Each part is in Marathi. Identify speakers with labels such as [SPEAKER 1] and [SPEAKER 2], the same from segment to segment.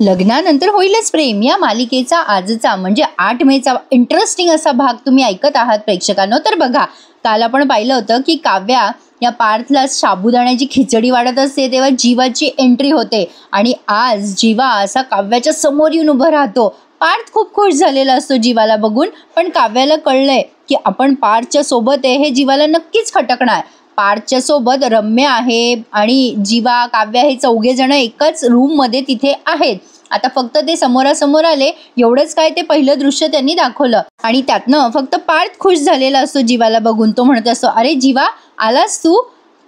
[SPEAKER 1] लग्नानंतर होईलच प्रेम या मालिकेचा आजचा म्हणजे 8 मेचा इंटरेस्टिंग असा भाग तुम्ही ऐकत आहात प्रेक्षकांनो. तर बघा, काल आपण पाहिलं होतं की काव्या या पार्थला साबुदाण्याची खिचडी वाढत असते तेव्हा जीवाची एंट्री होते आणि आज जीवा असा काव्याच्या समोर येऊन उभं राहतो. पार्थ खूप खुश झालेला असतो जीवाला बघून, पण काव्याला कळलंय की आपण पार्थच्या सोबत आहे हे जीवाला नक्कीच खटकणार. पार्थच्या सोबत रम्या आहे आणि जीवा, काव्या हे 4 जण एकाच रूम मध्ये तिथे आहेत. आता फक्त ते समोरासमोर आले एवढंच काय, ते पहिलं दृश्य त्यांनी दाखवलं आणि त्यातनं फक्त पार्थ खुश झालेला असतो जीवाला बघून. तो म्हणत असतो, अरे जीवा आलास तू,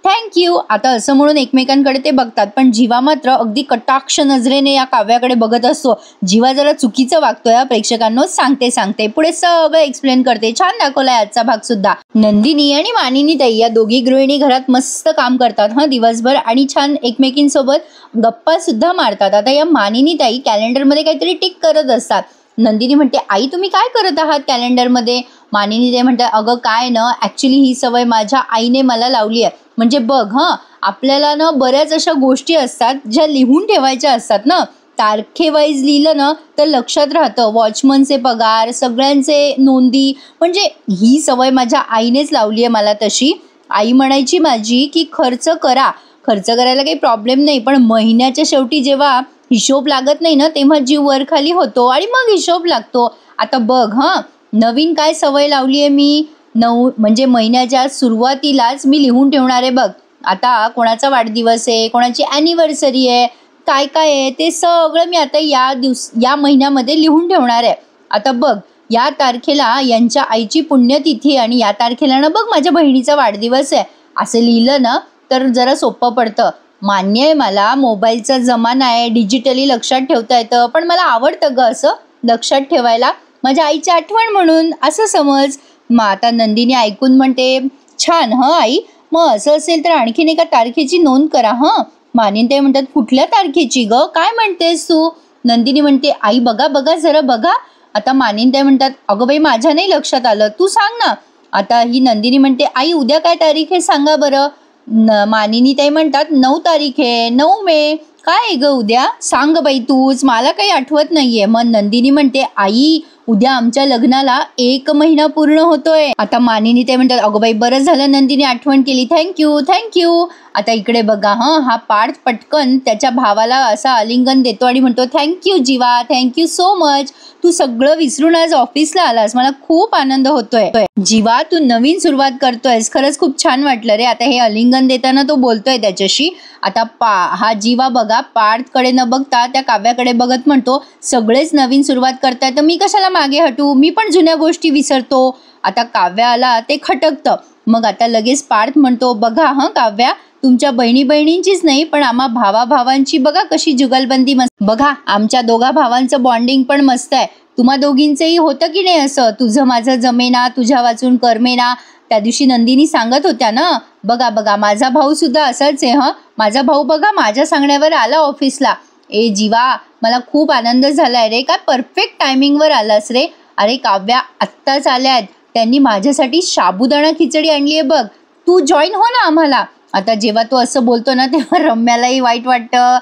[SPEAKER 1] थँक्यू. आता असं म्हणून एकमेकांकडे ते बघतात, पण जीवा मात्र अगदी कटाक्ष नजरेने या काव्याकडे बघत असतो. जीवा जरा चुकीचं वागतोय प्रेक्षकांनो, सांगते पुढे सगळं एक्सप्लेन करते. छान दाखवलाय आजचा भाग सुद्धा. नंदिनी आणि मानिनी ताई या दोघी गृहिणी घरात मस्त काम करतात दिवसभर आणि छान एकमेकींसोबत गप्पा सुद्धा मारतात. आता या मानिनी ताई कॅलेंडरमध्ये काहीतरी टिक करत असतात. नंदिनी म्हणते, आई तुम्ही काय करत आहात कॅलेंडरमध्ये? मानिनी ताई म्हणतात, अगं काय ना, ॲक्च्युली ही सवय माझ्या आईने मला लावली आहे. म्हणजे बघ आपल्याला ना बऱ्याच अशा गोष्टी असतात ज्या लिहून ठेवायच्या असतात ना, तारखेवाईज लिहिलं ना तर लक्षात राहतं. वॉचमनचे पगार, सगळ्यांचे नोंदी, म्हणजे ही सवय माझ्या आईनेच लावली आहे मला तशी. आई म्हणायची माझी की खर्च करायला काही प्रॉब्लेम नाही, पण महिन्याच्या शेवटी जेव्हा हिशोब लागत नाही ना तेव्हा जीव वर खाली होतो आणि मग हिशोब लागतो. आता बघ नवीन काय सवय लावली आहे मी, म्हणजे महिन्याच्या सुरुवातीलाच मी लिहून ठेवणार आहे. बघ आता कोणाचा वाढदिवस आहे, कोणाची ॲनिव्हर्सरी आहे, काय काय आहे ते सगळं मी आता या महिन्यामध्ये लिहून ठेवणार आहे. आता बघ या तारखेला यांच्या आईची पुण्यतिथी आणि या तारखेला ना बघ माझ्या बहिणीचा वाढदिवस आहे, असं लिहिलं ना तर जरा सोपं पडतं. मान्य आहे मला मोबाईलचा जमाना आहे, डिजिटली लक्षात ठेवता येतं, पण मला आवडतं ग असं लक्षात ठेवायला, माझ्या आईची आठवण म्हणून असं समज. मग आता नंदिनी ऐकून म्हणते, छान आई, मग असं असेल तर आणखीन एका तारखेची नोंद करा. मानिनताई म्हणतात, कुठल्या तारखेची ग, काय म्हणतेस तू? नंदिनी म्हणते, आई बघा जरा बघा. आता मानिनताई म्हणतात, अगं बाई माझ्या नाही लक्षात आलं, तू सांग ना. आता ही नंदिनी म्हणते, आई उद्या काय तारीख आहे सांगा बरं. मानिनीताई म्हणतात, 9 तारीख आहे, 9 मे. काय आहे ग उद्या, सांग बाई तूच, मला काही आठवत नाहीये. मग नंदिनी म्हणते, आई उद्या आमच्या लग्नाला 1 महिना पूर्ण होतोय. आता मानिनी ते म्हणतात, अगो बाई बरं झालं नंदिनी आठवण केली, थँक्यू. आता इकडे बघा हा पार्थ पटकन त्याच्या भावाला असा आलिंगन देतो आणि म्हणतो, थँक्यू जीवा, थँक्यू सो मच. तू सगळं विसरून आज ऑफिसला आलास, मला खूप आनंद होतोय. जीवा तू नवीन सुरुवात करतोयस, खरंच खूप छान वाटलं रे. आता हे आलिंगन देताना तो बोलतोय त्याच्याशी. आता हा जीवा बघा पार्थकडे न बघता त्या काव्याकडे बघत म्हणतो, सगळेच नवीन सुरुवात करताय तर मी कशाला मागे हटू, मी पण जुन्या गोष्टी विसरतो. आता काव्याला ते खटकतं. मग आता लगेच पार्थ म्हणतो, बघा काव्या, तुमच्या बहिणींचीच नाही पण आम्हा भावाभावांची बघा कशी जुगलबंदी मस्त. बघा आमच्या दोघा भावांचं बॉन्डिंग पण मस्त आहे. तुम्हा दोघींचंही होतं की नाही असं, तुझं माझं जमेना, तुझ्या वाचून करमेना. त्या दिवशी नंदिनी सांगत होत्या ना, बघा माझा भाऊ सुद्धा असाच आहे. माझा भाऊ बघा माझ्या सांगण्यावर आला ऑफिसला. ए जीवा मला खूप आनंद झालाय रे, काय परफेक्ट टायमिंगवर आलास रे. अरे काव्या आत्ताच आल्यात, त्यांनी माझ्यासाठी साबुदाणा खिचडी आणली आहे बघ, तू जॉईन हो ना आम्हाला. आता जेव्हा तो असं बोलतो ना तेव्हा रम्यालाही वाईट वाटतं,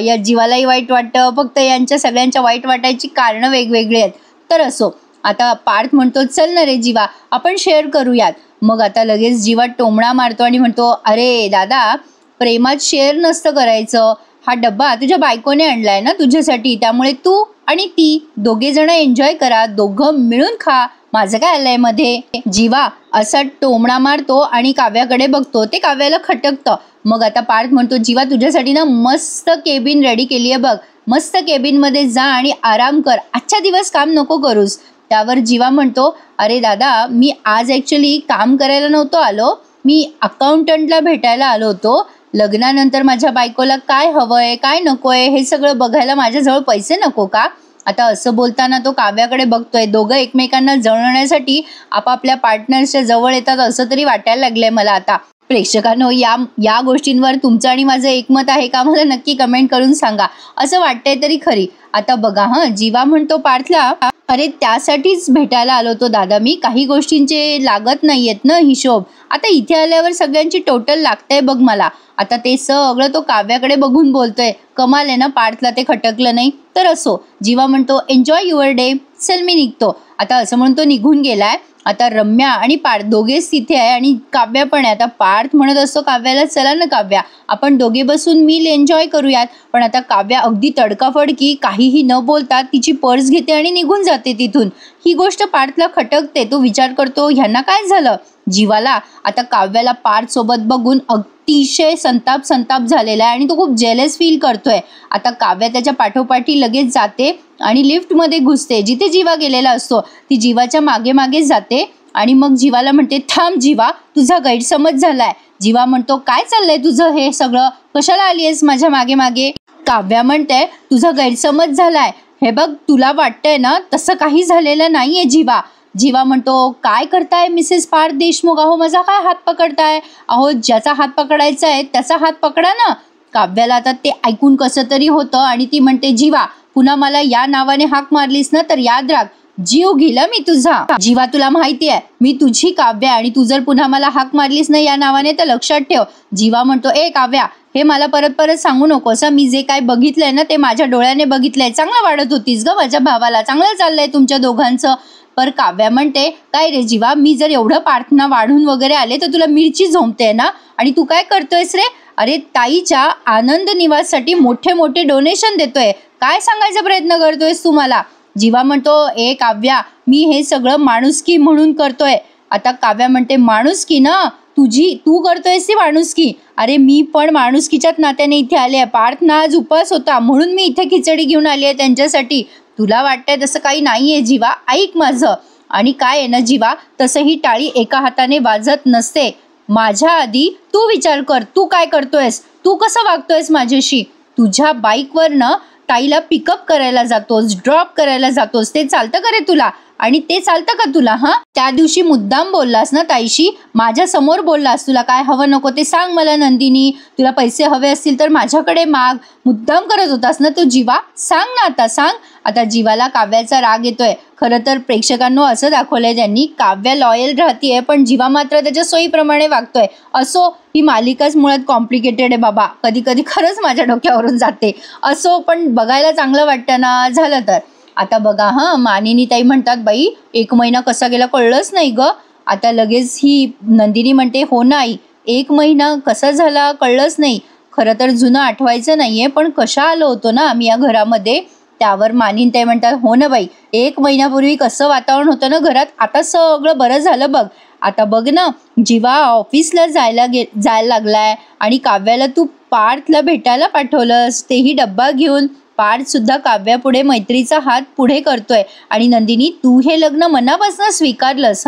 [SPEAKER 1] या जीवालाही वाईट वाटतं. फक्त यांच्या सगळ्यांच्या वाईट वाटायची कारणं वेगवेगळी आहेत. तर असो, आता पार्थ म्हणतो, चल ना रे जीवा आपण शेअर करूयात. मग आता लगेच जीवा टोमणा मारतो आणि म्हणतो, अरे दादा प्रेमात शेअर नसतं करायचं, हा डब्बा तुझ्या बायकोने आणलाय ना तुझ्यासाठी, त्यामुळे तू आणि ती 2 जण एन्जॉय करा, दोघं मिळून खा, माझं काय आलंय मध्ये. जीवा असा टोमणा मारतो आणि काव्याकडे बघतो, ते काव्याला खटकतं. मग आता पार्थ म्हणतो, जीवा तुझ्यासाठी ना मस्त केबिन रेडी केली आहे बघ, मस्त केबिन मध्ये जा आणि आराम कर, आजच्या दिवस काम नको करूस. त्यावर जीवा म्हणतो, अरे दादा मी आज ॲक्च्युली काम करायला नव्हतो आलो, मी अकाउंटंटला भेटायला आलो होतो. लग्नानंतर माझ्या बायकोला काय हवंय काय नकोय हे सगळं बघायला माझ्याजवळ पैसे नको का. आता असं बोलताना तो काव्याकडे बघतोय. दोघं एकमेकांना जळण्यासाठी आपापल्या पार्टनर्सच्या जवळ येतात असं तरी वाटायला लागलंय मला आता. प्रेक्षकांनो या गोष्टींवर तुमचं आणि माझं एकमत आहे का मला नक्की कमेंट करून सांगा. असं वाटतंय तरी खरी. आता बघा जीवा म्हणतो पार्थला, अरे त्यासाठीच भेटायला आलो होतो दादा मी, काही गोष्टींचे लागत नाहीयेत ना हिशोब. आता इथे आल्यावर सगळ्यांची टोटल लागतंय बघ मला. आता ते सगळं तो काव्याकडे बघून बोलतोय. कमाल आहे ना, पार्थला ते खटकलं नाही. तर असो, जीवा म्हणतो एन्जॉय युअर डे, चल मी निघतो. आता असं म्हणून तो निघून गेलाय. आता रम्या आणि पार्थ दोघेच तिथे आहे आणि काव्या पण आहे. आता पार्थ म्हणत असतो काव्याला, चला ना काव्या आपण दोघे बसून मील एन्जॉय करूयात. पण आता काव्या अगदी तडकाफडकी काहीही न बोलता तिची पर्स घेते आणि निघून जाते तिथून. ही गोष्ट पार्थला खटकते. तो विचार करतो ह्यांना काय झालं. जीवाला आता काव्याला पार्थ सोबत बघून अतिशय संताप झालेला आहे आणि तो खूप जेलस फील करतोय. आता काव्या त्याच्या पाठोपाठी लगेच जाते आणि लिफ्टमध्ये घुसते. जिथे जीवा गेलेला असतो ती जीवाच्या मागे मागे जाते आणि मग जीवाला म्हणते, थांब जीवा, तुझा गैरसमज झालाय. जीवा म्हणतो, काय चाललंय तुझं हे सगळं, कशाला आली आहेस माझ्या मागे मागे. काव्या म्हणते, तुझा गैरसमज झालाय. हे बघ, तुला वाटतंय ना, तसं काही झालेलं नाहीये जीवा. जीवा म्हणतो, काय करताय मिसेस पार्थ देशमुख, अहो माझा काय हात पकडताय. अहो ज्याचा हात पकडायचा आहे त्याचा हात पकडा ना. काव्याला आता ते ऐकून कसं तरी होतं आणि ती म्हणते, जीवा पुन्हा मला या नावाने हाक मारलीस ना तर याद राख, जीव गेला मी तुझा. जीवा तुला माहिती आहे मी तुझी काव्या, आणि तू जर पुन्हा मला हाक मारलीस ना या नावाने तर लक्षात ठेव. जीवा म्हणतो, ए काव्या, हे मला परत सांगू नकोस. मी जे काय बघितलंय ना ते माझ्या डोळ्याने बघितलंय. चांगलं वाढत होतीस ग माझ्या भावाला, चांगलं चाललंय तुमच्या दोघांचं. पर काव्या म्हणते, काय रे जीवा, मी जर एवढं प्रार्थना वाढून वगैरे आले तर तुला मिरची झोंबते ना, आणि तू काय करतोयस रे. अरे ताईच्या आनंद निवाससाठी मोठे मोठे डोनेशन देतोय, काय सांगायचा प्रयत्न करतोयस तू मला. जीवा म्हणतो, ए काव्या, मी हे सगळं माणुसकी म्हणून करतोय. आता काव्या म्हणते, माणुसकी ना तू करतोयस ती माणुसकी. अरे मी पण माणुसकीच्याच नात्याने इथे आले आहे. पार्थ ना आज उपास होता म्हणून मी इथे खिचडी घेऊन आली आहे त्यांच्यासाठी. तुला वाटतंय तसं काही नाहीये जीवा, ऐक माझं. आणि काय आहे ना जीवा, तसं ही टाळी एका हाताने वाजत नसते. माझ्या आधी तू विचार कर, तू काय करतोयस, तू कसं वागतोयस माझ्याशी. तुझ्या बाईकवर ना ताईला पिकअप करायला जातोस, ड्रॉप करायला जातोस, ते चालतं का रे तुला. आणि ते चालतं का तुला. त्या दिवशी मुद्दाम बोललास ना ताईशी, माझ्या समोर बोललास, तुला काय हवं नको ते सांग मला नंदिनी, तुला पैसे हवे असतील तर माझ्याकडे माग, मुद्दाम करत होतास ना तू जीवा, सांग ना आता सांग. आता जीवाला काव्याचा राग येतोय. खरं तर प्रेक्षकांनो असं दाखवलंय त्यांनी, काव्या लॉयल राहतीये पण जीवा मात्र त्याच्या सोयीप्रमाणे वागतोय. असो, ही मालिकाच मुळात कॉम्प्लिकेटेड आहे बाबा, कधी कधी खरंच माझ्या डोक्यावरून जाते. असो, पण बघायला चांगलं वाटतं ना. झालं तर आता बघा मानिनी ताई म्हणतात, बाई 1 महिना कसा गेला कळलंच नाही ग. आता लगेच ही नंदिनी म्हणते, हो नाही 1 महिना कसा झाला कळलंच नाही. खरं तर जुनं आठवायचं नाहीये, पण कशा आलो होतो ना आम्ही या घरामध्ये. त्यावर मानिनी ताई म्हणतात, हो ना बाई, 1 महिन्यापूर्वी कसं वातावरण होतं ना घरात, आता सगळं बरं झालं बघ. आता बघ ना, जीवा ऑफिसला जायला लागलाय आणि काव्याला तू पार्थला भेटायला पाठवलंस, तेही डब्बा घेऊन. पार्थ सुद्धा काव्यापुढे मैत्रीचा हात पुढे करतोय. आणि नंदिनी, तू हे लग्न मनापासून स्वीकारलंस.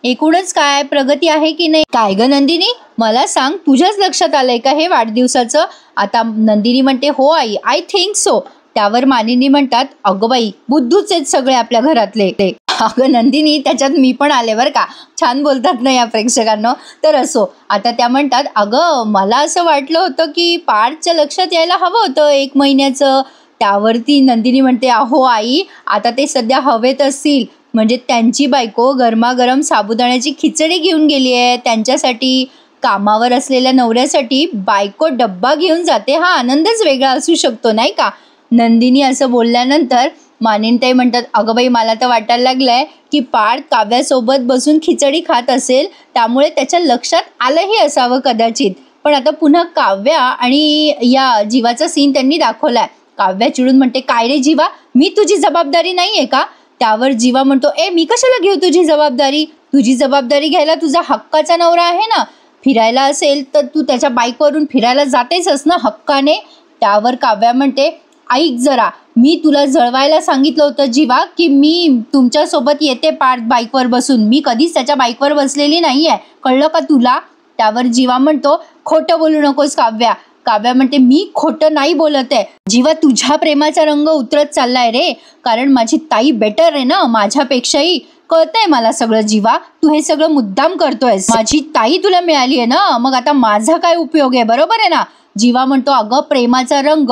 [SPEAKER 1] एकूणच काय प्रगती आहे की नाही. काय ग नंदिनी, मला सांग, तुझ्याच लक्षात आलंय का हे वाढदिवसाचं. आता नंदिनी म्हणते, हो आई, आय थिंक सो. त्यावर मानिनी म्हणतात, अगं बाई, बुद्धूच आहेत सगळे आपल्या घरातले. अगं नंदिनी, त्याच्यात मी पण आले बरं का, छान बोलतात ना या प्रेक्षकांना. तर असो, आता त्या म्हणतात, अगं मला असं वाटलं होतं की पार्थच्या लक्षात यायला हवं होतं 1 महिन्याचं. त्यावरती नंदिनी म्हणते, अहो आई, आता ते सध्या हवेत असतील, म्हणजे त्यांची बायको गरमागरम साबुदाण्याची खिचडी घेऊन गेली आहे त्यांच्यासाठी. कामावर असलेल्या नवऱ्यासाठी बायको डब्बा घेऊन जाते, हा आनंदच वेगळा असू शकतो नाही का. नंदिनी असं बोलल्यानंतर मानिनीताई म्हणतात, अगं बाई, मला तर वाटायला लागलंय की पार्थ काव्यासोबत बसून खिचडी खात असेल, त्यामुळे त्याच्या लक्षात आलंही असावं कदाचित. पण आता पुन्हा काव्या आणि या जीवाचा सीन त्यांनी दाखवलाय. काव्या चिडून म्हणते, काय रे जीवा, मी तुझी जबाबदारी नाहीये का. त्यावर जीवा म्हणतो, मी कशाला घेऊ तुझी जबाबदारी. तुझी जबाबदारी घ्यायला तुझा हक्काचा नवरा आहे ना. फिरायला असेल तर तू त्याच्या बाईकवरून फिरायला जातेसच ना हक्काने. त्यावर काव्या म्हणते, ऐक जरा, मी तुला जळवायला सांगितलं होतं जीवा की मी तुमच्यासोबत येते पार्थ बाईकवर बसून, मी कधीच त्याच्या बाईकवर बसलेली नाहीये, कळलं का तुला. त्यावर जीवा म्हणतो, खोटं बोलू नकोस काव्या. काव्या म्हणते, मी खोटं नाही बोलत आहे जीवा, तुझ्या प्रेमाचा रंग उतरत चाललाय रे, कारण माझी ताई बेटर आहे ना माझ्यापेक्षाही. कळतंय मला सगळं जीवा, तू हे सगळं मुद्दाम करतोयस. माझी ताई तुला मिळाली आहे ना, मग आता माझा काय उपयोग आहे, बरोबर आहे ना. जीवा म्हणतो, अगं प्रेमाचा रंग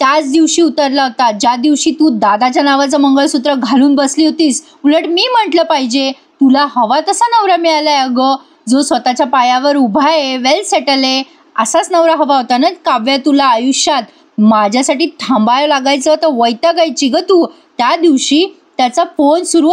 [SPEAKER 1] त्याच दिवशी उतरला होता ज्या दिवशी तू दादाच्या नावाचं मंगळसूत्र घालून बसली होतीस. उलट मी म्हटलं पाहिजे तुला हवा तसा नवरा मिळालाय अगं, जो स्वतःच्या पायावर उभा आहे, वेल सेटल आहे. असाच नवरा हवा होता ना काव्या तुला आयुष्यात. माझ्यासाठी थांबायला लागायचं तर वैतागायची ग तू. त्या दिवशी त्याचा फोन सुरू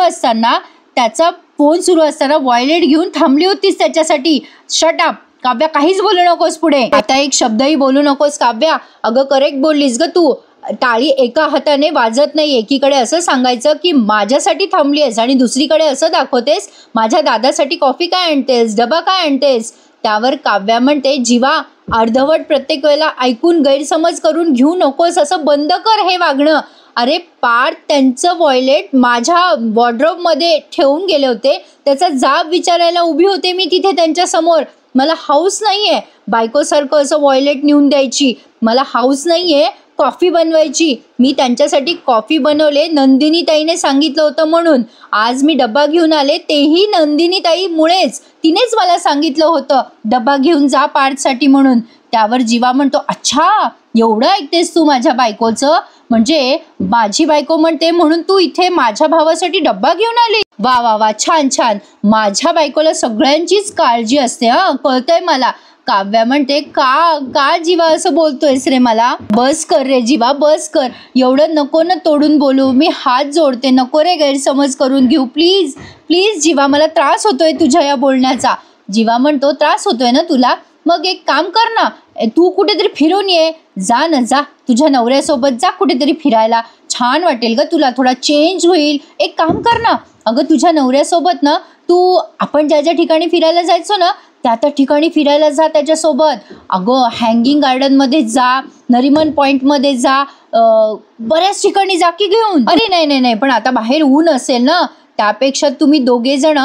[SPEAKER 1] असताना वॉयलेट घेऊन थांबली होतीस त्याच्यासाठी. शट अप काव्या, काहीच बोलू नकोस पुढे. आता एक शब्दही बोलू नकोस काव्या. अगं करेक्ट बोललीस ग तू. टाळी एका हाताने वाजत नाही. एकीकडे असं सांगायचं की माझ्यासाठी थांबली आहेस आणि दुसरीकडे असं दाखवतेस माझ्या दादासाठी कॉफी काय आणतेस, डबा काय आणतेस. त्यावर काव्या म्हणते जीवा, अर्धवट प्रत्येक वेळेला ऐकून गैरसमज करून घेऊ नकोस. असं बंद कर हे वागणं. अरे पार्थ त्यांचं वॉयलेट माझ्या वॉर्डरोबमध्ये ठेवून गेले होते. त्याचा जाब विचारायला उभी होते मी तिथे त्यांच्या समोर. मला हाऊस नाही आहे बायकोसारखं असं वॉयलेट नेऊन द्यायची. मला हाऊस नाही आहे कॉफी बनवायची. मी त्यांच्यासाठी कॉफी बनवले नंदिनी ताईने सांगितलं होतं म्हणून. आज मी डब्बा घेऊन आले तेही नंदिनी ताईमुळेच. तिनेच मला सांगितलं होतं डब्बा घेऊन जा पार्थसाठी म्हणून. त्यावर जीवा म्हणतो अच्छा एवढं ऐकतेस तू माझ्या बायकोचं. म्हणजे माझी बायको म्हणते म्हणून तू इथे माझ्या भावासाठी डब्बा घेऊन आली. वा वा वा, छान छान. माझ्या बायकोला सगळ्यांचीच काळजी असते हा, कळतंय मला. काव्या म्हणते का जीवा असं बोलतोयस रे मला. बस कर रे जीवा, बस कर. एवढं नको ना तोडून बोलू. मी हात जोडते, नको रे गैरसमज करून घेऊ. प्लीज प्लीज जीवा, मला त्रास होतोय तुझ्या या बोलण्याचा. जीवा म्हणतो त्रास होतोय ना तुला, मग एक काम कर ना, तू कुठेतरी फिरून ये. जा ना जा, तुझ्या नवऱ्यासोबत जा कुठेतरी फिरायला. छान वाटेल ग तुला, थोडा चेंज होईल. एक काम कर ना, अगं तुझ्या नवऱ्यासोबत ना तू आपण ज्या ज्या ठिकाणी फिरायला जायचो ना त्या ठिकाणी फिरायला जा त्याच्यासोबत. अगं हँगिंग गार्डनमध्ये जा, नरिमन पॉईंटमध्ये जा, बऱ्याच ठिकाणी जा की घेऊन. अरे नाही नाही, पण आता बाहेर ऊन असेल ना, त्यापेक्षा तुम्ही दोघे जण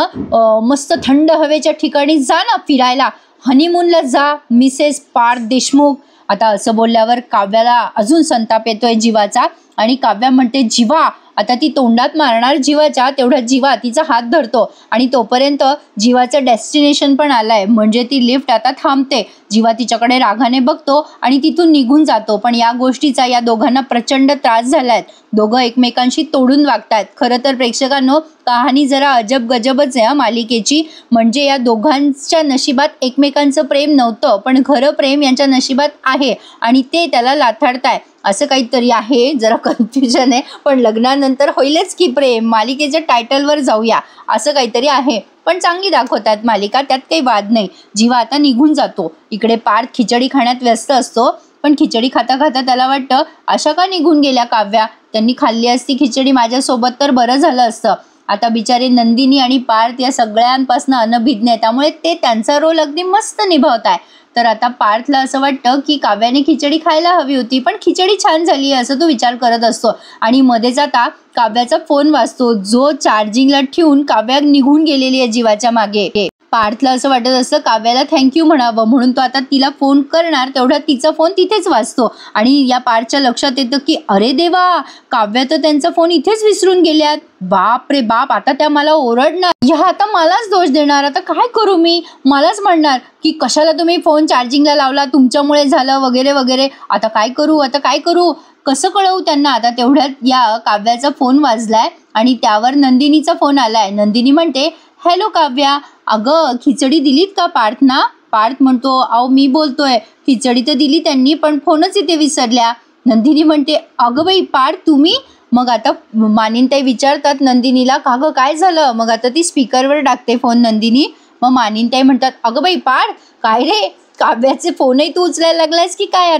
[SPEAKER 1] मस्त थंड हवेच्या ठिकाणी जा ना फिरायला. हनीमूनला जा मिसेस पार्थ देशमुख. आता असं बोलल्यावर काव्याला अजून संताप येतोय जीवाचा आणि काव्या म्हणते जीवा. आता ती तोंडात मारणार जीवाच्या, तेवढ्या जीवा तिचा हात धरतो आणि तोपर्यंत जीवाचं डेस्टिनेशन पण आलंय. म्हणजे ती लिफ्ट आता थांबते. जीवा तिच्याकडे रागाने बघतो आणि तिथून निघून जातो. पण या गोष्टीचा या दोघांना प्रचंड त्रास झालाय. दोघं एकमेकांशी तोडून वागतायत. खरं तर प्रेक्षकांनो कहाणी जरा अजब गजबच आहे मालिकेची. म्हणजे या दोघांच्या नशिबात एकमेकांचं प्रेम नव्हतं, पण खरं प्रेम यांच्या नशिबात आहे आणि ते त्याला लाथाडताय. असं काहीतरी आहे, जरा कन्फ्युजन आहे, पण लग्नानंतर होईलच की प्रेम. मालिकेच्या टायटलवर जाऊया असं काहीतरी आहे. पण चांगली दाखवतात मालिका, त्यात काही वाद नाही. जीवा आता निघून जातो. इकडे पार्थ खिचडी खाण्यात व्यस्त असतो. पण खिचडी खाता खाता त्याला वाटतं अशा का निघून गेल्या काव्या. त्यांनी खाल्ली असती खिचडी माझ्यासोबत तर बरं झालं असतं. आता बिचारे नंदिनी आणि पार्थ या सगळ्यांपासून अनभिज्ञ आहे, त्यामुळे ते त्यांचा रोल अगदी मस्त निभावत आहे. तर आता पार्थला असं वाटतं की काव्याने खिचडी खायला हवी होती, पण खिचडी छान झाली आहे असं तो विचार करत असतो. आणि मध्ये जाता काव्याचा फोन वाजतो, जो चार्जिंगला ठेवून काव्या निघून गेलेली आहे जीवाच्या मागे. पार्थला असं वाटत असतं काव्याला थँक्यू म्हणावं, म्हणून तो आता तिला फोन करणार. तेवढ्यात तिचा फोन तिथेच वाजतो आणि या पार्थच्या लक्षात येतं की अरे देवा, काव्या तर त्यांचा फोन इथेच विसरून गेल्यात. बाप रे बाप, आता त्या मला ओरडणार. ह्या आता मलाच दोष देणार. आता काय करू मी, मलाच म्हणणार की कशाला तुम्ही फोन चार्जिंगला लावला, तुमच्यामुळे झालं वगैरे वगैरे. आता काय करू, कसं कळवू त्यांना. आता तेवढ्यात या काव्याचा फोन वाजलाय आणि त्यावर नंदिनीचा फोन आलाय. नंदिनी म्हणते हॅलो काव्या, अगं खिचडी दिलीत का पार्थना. पार्थ म्हणतो अहो मी बोलतोय, खिचडी तर दिली त्यांनी पण फोनच इथे विसरल्या. नंदिनी म्हणते अगं बाई पार्थ तुम्ही. मग आता मानिनताई विचारतात नंदिनीला का गं काय झालं. मग आता ती स्पीकरवर टाकते फोन नंदिनी. मग मानिनताई म्हणतात अगं बाई पार्थ काय रे, काव्याचे फोनही तू उचलायला लागलायस की काय.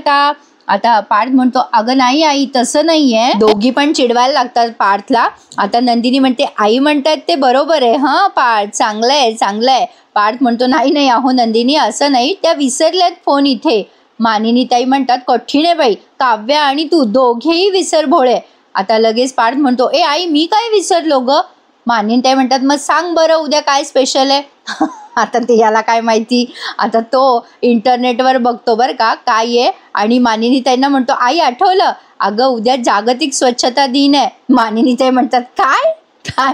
[SPEAKER 1] आता पार्थ म्हणतो अगं नाही आई तसं नाही आहे. दोघी पण चिडवायला लागतात पार्थला. आता नंदिनी म्हणते आई म्हणतात ते बरोबर आहे हां पार्थ, चांगलं आहे. पार्थ म्हणतो नाही अहो नंदिनी असं नाही, त्या विसरल्यात फोन इथे. मानिनीताई म्हणतात कठीण आहे बाई, काव्या आणि तू दोघेही विसर भोळे. आता लगेच पार्थ म्हणतो ए आई मी काय विसरलो ग. मानिनीताई म्हणतात मग सांग बरं उद्या काय स्पेशल आहे. आता ते याला काय माहिती. आता तो इंटरनेटवर बघतो बरं का काय आहे. आणि मानिनीताईंना म्हणतो आई आठवलं, अगं उद्या जागतिक स्वच्छता दिन आहे. मानिनीताई म्हणतात काय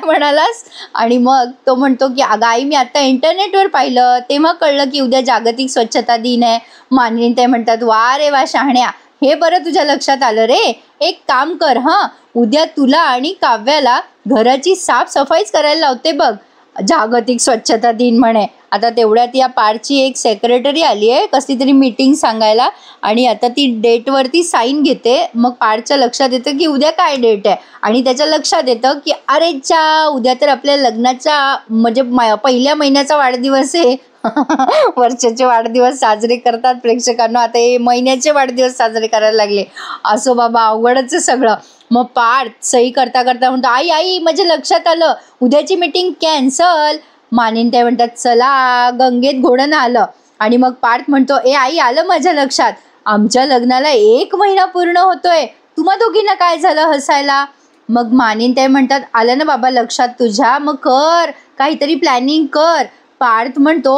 [SPEAKER 1] म्हणालास. आणि मग तो म्हणतो की अगं आई मी आता इंटरनेटवर पाहिलं तेव्हा कळलं की उद्या जागतिक स्वच्छता दिन आहे. मानिनीताई म्हणतात वा रे वा शहाण्या, हे बरं तुझ्या लक्षात आलं रे. एक काम कर हां, उद्या तुला आणि काव्याला घराची साफसफाईच करायला लावते बघ. जागतिक स्वच्छता दिन म्हणे. आता तेवढ्यात या पारची एक सेक्रेटरी आली आहे कसली तरी मीटिंग सांगायला आणि आता ती डेटवरती साईन घेते. मग पारच्या लक्षात येतं की उद्या काय डेट आहे आणि त्याच्या लक्षात येतं की अरे चा उद्या तर आपल्या लग्नाचा म्हणजे पहिल्या महिन्याचा वाढदिवस आहे. वर्षाचे वाढदिवस साजरे करतात प्रेक्षकांना, आता हे महिन्याचे वाढदिवस साजरे करायला लागले. असो बाबा, अवघडच आहे सगळं. मग पार्थ सही करता करता म्हणतो, आई आई माझ्या लक्षात आलं, उद्याची मीटिंग कॅन्सल. मानिनताई म्हणतात, चला गंगेत घोडं आलं. आणि मग पार्थ म्हणतो, ए आई आलं माझ्या लक्षात, आमच्या लग्नाला 1 महिना पूर्ण होतोय, तुम्हा दोघींना काय झालं हसायला. मग मानिनताई म्हणतात, आलं ना बाबा लक्षात तुझ्या, मग कर काहीतरी प्लॅनिंग कर. पार्थ म्हणतो,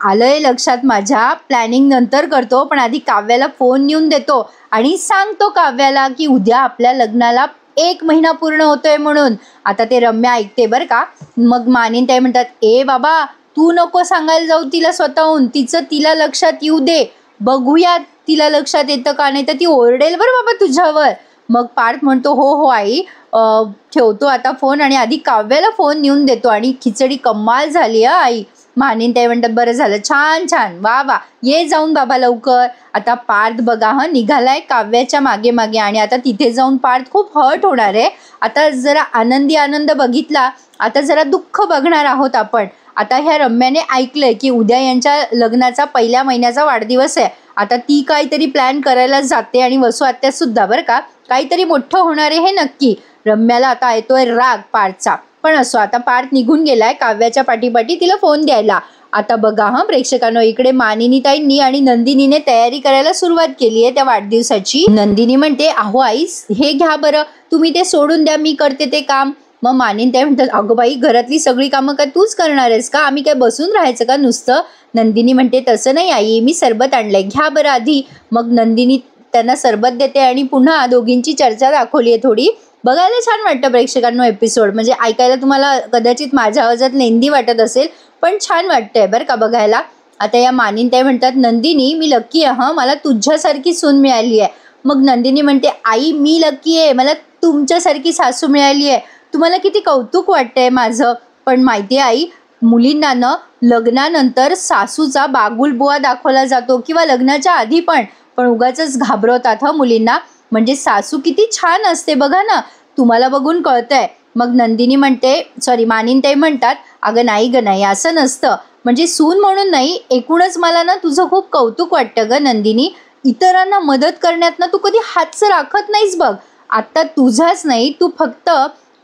[SPEAKER 1] आलंय लक्षात माझ्या, प्लॅनिंग नंतर करतो, पण आधी काव्याला फोन नेऊन देतो आणि सांगतो काव्याला की उद्या आपल्या लग्नाला 1 महिना पूर्ण होतोय म्हणून. आता ते रम्या ऐकते बरं का. मग मानिनताई म्हणतात, ए बाबा तू नको सांगायला जाऊ तिला स्वतःहून, तिला लक्षात येऊ दे, बघूया तिला लक्षात येतं का, नाही तर ती ओरडेल बरं बाबा तुझ्यावर. मग पार्थ म्हणतो, हो हो आई, ठेवतो आता फोन आणि आधी काव्याला फोन नेऊन देतो. आणि खिचडी कमाल झाली आई. मानिनताई म्हणतात, बरं झालं, छान छान, वा वा, ये जाऊन बाबा लवकर. आता पार्थ बघा निघालाय काव्याच्या मागे मागे आणि आता तिथे जाऊन पार्थ खूप हर्ट होणार आहे. आता जरा आनंदी आनंद बघितला, आता जरा दुःख बघणार आहोत आपण. आता ह्या रम्याने ऐकलंय की उद्या यांच्या लग्नाचा पहिल्या महिन्याचा वाढदिवस आहे. आता ती काहीतरी प्लॅन करायला जाते आणि वसू आत्या सुद्धा बरं का, काहीतरी मोठं होणार आहे हे नक्की. रम्याला आता येतोय राग पार्थचा, पण असो आता पार्थ निघून गेलाय काव्याच्या पाठीपाठी तिला फोन द्यायला. आता बघा प्रेक्षकांनो, इकडे मानिनीताईंनी आणि नंदिनीने तयारी करायला सुरुवात केली आहे त्या वाढदिवसाची. नंदिनी म्हणते, अहो आईस हे घ्या बरं, तुम्ही ते सोडून द्या, मी करते ते काम. मग मानिनताई म्हणतात, अगं बाई घरातली सगळी कामं काय तूच करणार आहेस का, आम्ही काय बसून राहायचं का नुसतं. नंदिनी म्हणते, तसं नाही आई, मी सरबत आणलंय, घ्या बरं आधी. मग नंदिनी त्यांना सरबत देते आणि पुन्हा दोघींची चर्चा दाखवली आहे थोडी. बघायला छान वाटतं प्रेक्षकांनो एपिसोड, म्हणजे ऐकायला तुम्हाला कदाचित माझ्या आवाजात लेंदी वाटत असेल, पण छान वाटतंय बरं का बघायला. आता या मानिनताई म्हणतात, नंदिनी मी लकी आहे, मला तुझ्यासारखी सून मिळाली आहे. मग नंदिनी म्हणते, आई मी लकी आहे, मला तुमच्यासारखी सासू मिळाली आहे, तुम्हाला किती कौतुक वाटतंय माझं. पण माहिती आहे आई, मुलींना लग्नानंतर सासूचा बागुलबुवा दाखवला जातो किंवा लग्नाच्या आधी पण उगाचच घाबरवतात मुलींना, म्हणजे सासू किती छान असते बघा ना, तुम्हाला बघून कळतंय. मग नंदिनी म्हणते, मानिनताई म्हणतात, अगं नाही ग नाही, असं नसतं, म्हणजे सून म्हणून नाही, एकूणच मला ना तुझं खूप कौतुक वाटतं ग नंदिनी, इतरांना मदत करण्यात ना तू कधी हातच राखत नाहीस बघ. आता तुझाच नाही, तू फक्त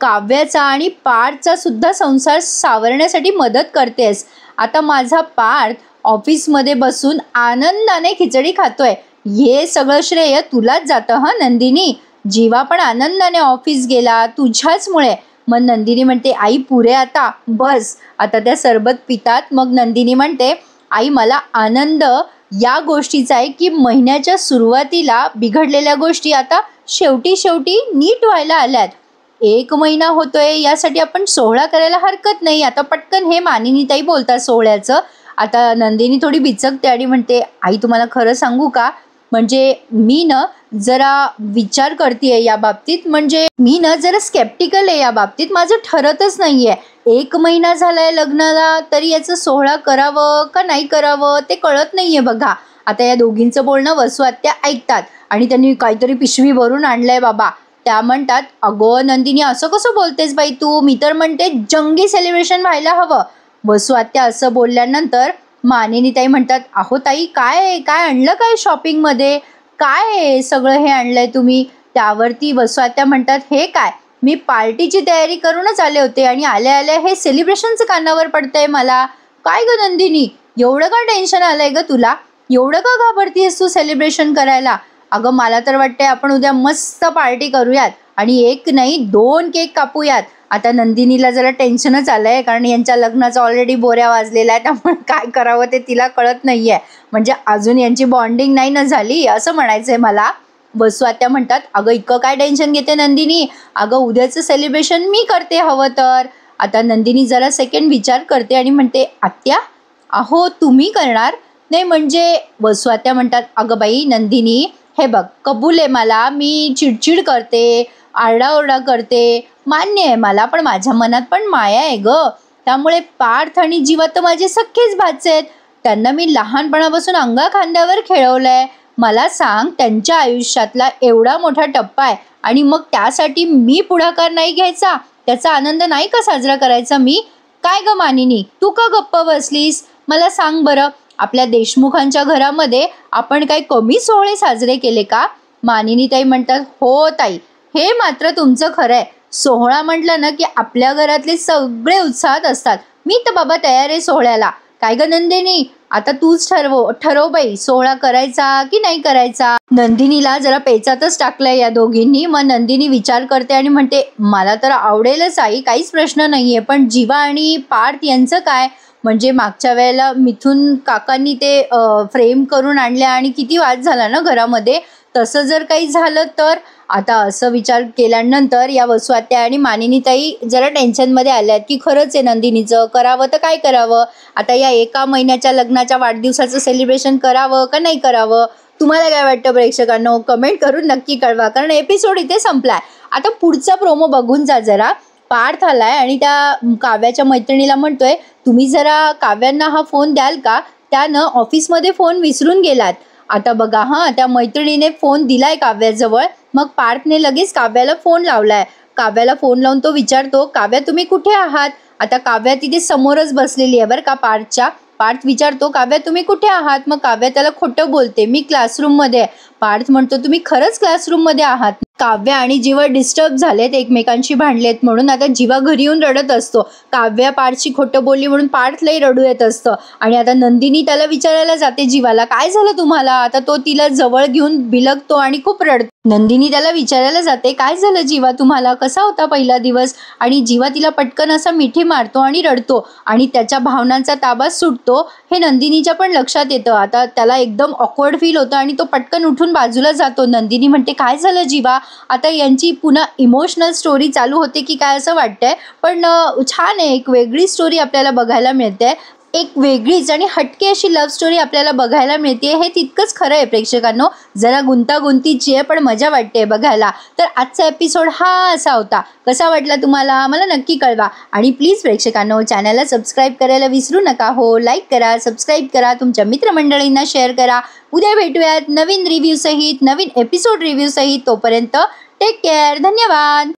[SPEAKER 1] काव्याचा आणि पार्थचा सुद्धा संसार सावरण्यासाठी मदत करतेस. आता माझा पार्थ ऑफिसमध्ये बसून आनंदाने खिचडी खातोय, हे सगळं श्रेय तुलाच जातं नंदिनी. जीवा पण आनंदाने ऑफिस गेला तुझ्याचमुळे. मग नंदिनी म्हणते, आई पुरे आता बस. आता त्या सरबत पितात. मग नंदिनी म्हणते, आई मला आनंद या गोष्टीचा आहे की महिन्याच्या सुरुवातीला बिघडलेल्या गोष्टी आता शेवटी नीट व्हायला आल्यात. 1 महिना होतोय, यासाठी आपण सोहळा करायला हरकत नाही. आता पटकन हे मानिनीताई बोलतात सोहळ्याचं. आता नंदिनी थोडी बिचकते आणि म्हणते, आई तुम्हाला खरं सांगू का, म्हणजे मी जरा विचार करतेय या बाबतीत, म्हणजे मी जरा स्केप्टिकल आहे या बाबतीत, माझं ठरतच नाहीये. 1 महिना झालाय लग्नाला, तरी याचं सोहळा करावं का नाही करावं ते कळत नाहीये बघा. आता या दोघींचं बोलणं वसू आत्या ऐकतात आणि त्यांनी काहीतरी पिशवी भरून आणलंय बाबा. त्या म्हणतात, अगो नंदिनी असं कसं बोलतेस बाई तू, मी तर म्हणते जंगी सेलिब्रेशन व्हायला हवं. वसू आत्या असं बोलल्यानंतर मानिनीताई म्हणतात, अहो ताई काय आणलं काय शॉपिंगमध्ये, काय सगळं हे आणलंय तुम्ही. त्यावरती वसू आत्या म्हणतात, हे काय, मी पार्टीची तयारी करूनच आले होते आणि आल्या आल्या हे सेलिब्रेशनचं कानावर पडतंय मला. काय ग नंदिनी, एवढं का टेन्शन आलंय ग तुला, एवढं का घाबरतीयस तू सेलिब्रेशन करायला. अगं मला तर वाटतंय आपण उद्या मस्त पार्टी करूयात आणि 1 नाही 2 केक कापूयात. आता नंदिनीला जरा टेन्शनच आलंय, कारण यांच्या लग्नाचा ऑलरेडी बोऱ्या वाजलेला आहे, त्यामुळे काय करावं ते तिला कळत नाहीये, म्हणजे अजून यांची बॉन्डिंग नाही ना झाली असं म्हणायचंय मला. वसू आत्या म्हणतात, अगं इतकं काय टेन्शन घेते नंदिनी, अगं उद्याचं सेलिब्रेशन मी करते हवं तर. आता नंदिनी जरा सेकंड विचार करते आणि म्हणते, आत्या अहो तुम्ही करणार नाही, म्हणजे वसू आत्या म्हणतात, अगं बाई नंदिनी हे बघ, कबूल आहे मला, मी चिडचिड करते, आरडाओरडा करते, मान्य आहे मला, पण माझ्या मनात पण माया आहे ग. त्यामुळे पार्थ आणि जीवा तर माझे सख्खेच भाचे आहेत. त्यांना मी लहानपणापासून अंगाखांद्यावर खेळवलंय. मला सांग, त्यांच्या आयुष्यातला एवढा मोठा टप्पा आहे आणि मग त्यासाठी मी पुढाकार नाही घ्यायचा? त्याचा आनंद नाही का साजरा करायचा मी? काय ग मानिनी, तू का गप्प बसलीस? मला सांग बरं, आपल्या देशमुखांच्या घरामध्ये आपण काही कमी सोहळे साजरे केले का? मानिनी ताई म्हणतात, हो ताई, हे मात्र तुमचं खरं आहे. सोहळा म्हटलं ना की आपल्या घरातले सगळे उत्साहात असतात. मी तर बाबा तयार आहे सोहळ्याला. काय ग नंदिनी, आता तूच ठरव बाई, सोहळा करायचा की नाही करायचा? नंदिनीला जरा पेचातच टाकलंय या दोघींनी. मग नंदिनी विचार करते आणि म्हणते, मला तर आवडेलच आई, काहीच प्रश्न नाहीये, पण जीवा आणि पार्थ यांचं काय? म्हणजे मागच्या वेळेला मिथुन काकांनी ते फ्रेम करून आणल्या आणि किती वाद झाला ना घरामध्ये. तसं जर काही झालं तर? आता असं विचार केल्यानंतर या वसुआत्या आणि मानिनीताई जरा टेन्शनमध्ये आल्यात की खरंच आहे नंदिनीचं, करावं तर काय करावं? आता या एका महिन्याच्या लग्नाच्या वाढदिवसाचं सेलिब्रेशन करावं का नाही करावं? तुम्हाला काय वाटतं प्रेक्षकांनो? कमेंट करून नक्की कळवा, कारण एपिसोड इथे संपलाय. आता पुढचा प्रोमो बघून जा जरा. पार्थ आलाय आणि त्या काव्याच्या मैत्रिणीला म्हणतोय, तुम्ही जरा काव्यांना हा फोन द्याल का? त्यानं ऑफिसमध्ये फोन विसरून गेलात. आता बघा हां, त्या मैत्रिणीने फोन दिलाय काव्याजवळ. मग पार्थने लगेच काव्याला फोन लावलाय. काव्याला फोन लावून तो विचारतो, काव्या तुम्ही कुठे आहात? आता काव्या तिथे समोरच बसलेली आहे बरं का पार्थच्या. पार्थ विचारतो, काव्या तुम्ही कुठे आहात? मग काव्या त्याला खोटं बोलते, मी क्लासरूममध्ये आहे. पार्थ म्हणतो, तुम्ही खरंच क्लासरूममध्ये आहात? काव्या आणि जीवा डिस्टर्ब झालेत, एकमेकांशी भांडलेत म्हणून. आता जीवा घरी येऊन रडत असतो. काव्या पार्थची खोटं बोलली म्हणून पार्थलाही रडू येत असतं. आणि आता नंदिनी त्याला विचारायला जाते जीवाला, काय झालं तुम्हाला? आता तो तिला जवळ घेऊन बिलगतो आणि खूप रडतो. नंदिनी त्याला विचारायला जाते, काय झालं जीवा तुम्हाला? कसा होता पहिला दिवस? आणि जीवा तिला पटकन असा मिठी मारतो आणि रडतो आणि त्याच्या भावनांचा ताबा सुटतो. हे नंदिनीच्या पण लक्षात येतं. आता त्याला एकदम ऑकवर्ड फील होतं आणि तो पटकन उठून बाजूला जातो. नंदिनी म्हणते, काय झालं जीवा? आता यांची पुन्हा इमोशनल स्टोरी चालू होते की काय असं वाटतंय. पण छान आहे, एक वेगळी स्टोरी आपल्याला बघायला मिळते. एक वेगळीच आणि हटके अशी लव्ह स्टोरी आपल्याला बघायला मिळते. हे तितकंच खरं आहे प्रेक्षकांनो. जरा गुंतागुंतीची आहे पण मजा वाटते बघायला. तर आजचा एपिसोड हा असा होता. कसा वाटला तुम्हाला मला नक्की कळवा. आणि प्लीज प्रेक्षकांनो, चॅनलला सबस्क्राईब करायला विसरू नका. हो, लाईक करा, सबस्क्राईब करा, तुमच्या मित्रमंडळींना शेअर करा. उद्या भेटूयात नवीन रिव्ह्यू सहित, नवीन एपिसोड रिव्ह्यू सहित. तोपर्यंत टेक केअर. धन्यवाद.